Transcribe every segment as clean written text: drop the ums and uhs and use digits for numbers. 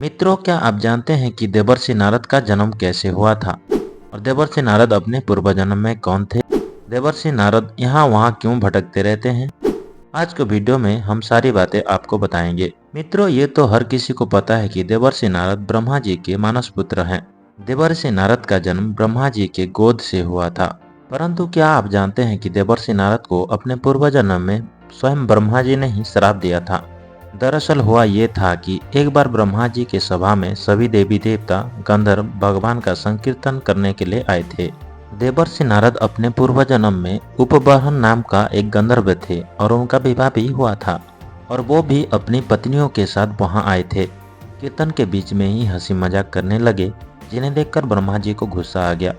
मित्रों, क्या आप जानते हैं कि देवर्षि नारद का जन्म कैसे हुआ था और देवर्षि नारद अपने पूर्व जन्म में कौन थे? देवर्षि नारद यहाँ वहाँ क्यों भटकते रहते हैं? आज के वीडियो में हम सारी बातें आपको बताएंगे। मित्रों, ये तो हर किसी को पता है कि देवर्षि नारद ब्रह्मा जी के मानस पुत्र हैं। देवर्षि नारद का जन्म ब्रह्मा जी के गोद से हुआ था। परंतु क्या आप जानते हैं कि देवर्षि नारद को अपने पूर्व जन्म में स्वयं ब्रह्मा जी ने ही श्राप दिया था? दरअसल हुआ ये था कि एक बार ब्रह्मा जी के सभा में सभी देवी देवता गंधर्व भगवान का संकीर्तन करने के लिए आए थे। देवर्षि नारद अपने पूर्व जन्म में उपबहन नाम का एक गंधर्व थे और उनका विवाह भी हुआ था और वो भी अपनी पत्नियों के साथ वहां आए थे। कीर्तन के बीच में ही हंसी मजाक करने लगे, जिन्हें देखकर ब्रह्मा जी को गुस्सा आ गया।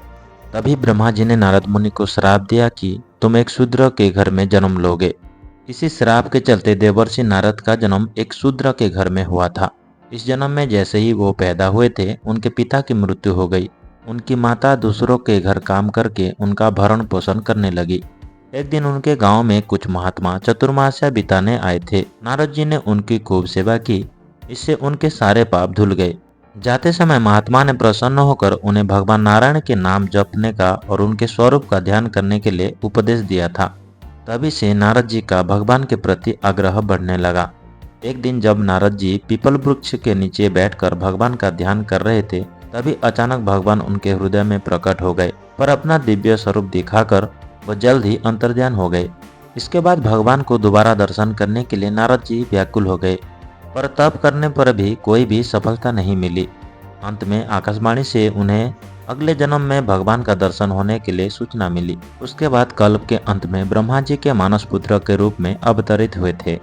तभी ब्रह्मा जी ने नारद मुनि को श्राप दिया कि तुम एक शूद्र के घर में जन्म लोगे। इसी श्राप के चलते देवर्षि नारद का जन्म एक शूद्र के घर में हुआ था। इस जन्म में जैसे ही वो पैदा हुए थे, उनके पिता की मृत्यु हो गई। उनकी माता दूसरों के घर काम करके उनका भरण पोषण करने लगी। एक दिन उनके गांव में कुछ महात्मा चतुर्मास्या बिताने आए थे। नारद जी ने उनकी खूब सेवा की, इससे उनके सारे पाप धुल गए। जाते समय महात्मा ने प्रसन्न होकर उन्हें भगवान नारायण के नाम जपने का और उनके स्वरूप का ध्यान करने के लिए उपदेश दिया था। तभी से नारद जी का भगवान के प्रति आग्रह बढ़ने लगा। एक दिन जब नारद जी पीपल वृक्ष के नीचे बैठकर भगवान का ध्यान कर रहे थे, तभी अचानक भगवान उनके हृदय में प्रकट हो गए, पर अपना दिव्य स्वरूप दिखाकर वह जल्द ही अंतर्ध्यान हो गए। इसके बाद भगवान को दोबारा दर्शन करने के लिए नारद जी व्याकुल हो गए, पर तप करने पर भी कोई भी सफलता नहीं मिली। अंत में आकाशवाणी से उन्हें अगले जन्म में भगवान का दर्शन होने के लिए सूचना मिली। उसके बाद कल्प के अंत में ब्रह्मा जी के मानस पुत्र के रूप में अवतरित हुए थे,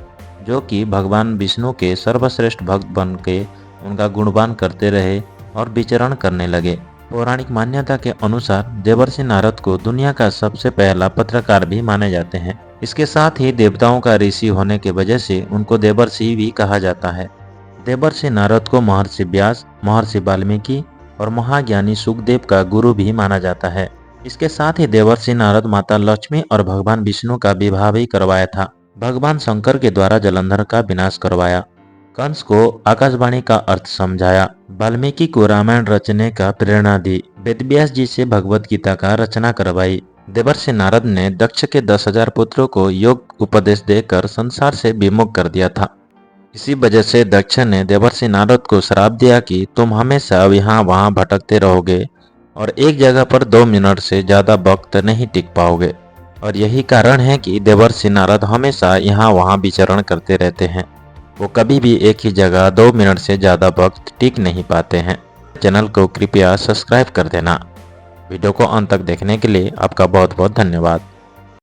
जो कि भगवान विष्णु के सर्वश्रेष्ठ भक्त बन के उनका गुणगान करते रहे और विचरण करने लगे। पौराणिक मान्यता के अनुसार देवर्षि नारद को दुनिया का सबसे पहला पत्रकार भी माने जाते हैं। इसके साथ ही देवताओं का ऋषि होने की वजह से उनको देवर्षि भी कहा जाता है। देवर्षि नारद को महर्षि व्यास, महर्षि वाल्मीकि और महाज्ञानी सुखदेव का गुरु भी माना जाता है। इसके साथ ही देवर्षि नारद माता लक्ष्मी और भगवान विष्णु का विवाह भी करवाया था। भगवान शंकर के द्वारा जलंधर का विनाश करवाया, कंस को आकाशवाणी का अर्थ समझाया, वाल्मीकि को रामायण रचने का प्रेरणा दी, वेदव्यास जी से भगवत गीता का रचना करवाई। देवर्षि नारद ने दक्ष के 10,000 पुत्रों को योग उपदेश देकर संसार से विमुख कर दिया था। इसी वजह से दक्ष ने देवर्षि नारद को श्राप दिया कि तुम हमेशा यहाँ वहाँ भटकते रहोगे और एक जगह पर 2 मिनट से ज्यादा वक्त नहीं टिक पाओगे। और यही कारण है कि देवर्षि नारद हमेशा यहाँ वहाँ विचरण करते रहते हैं। वो कभी भी एक ही जगह 2 मिनट से ज्यादा वक्त टिक नहीं पाते हैं। चैनल को कृपया सब्सक्राइब कर देना। वीडियो को अंत तक देखने के लिए आपका बहुत बहुत धन्यवाद।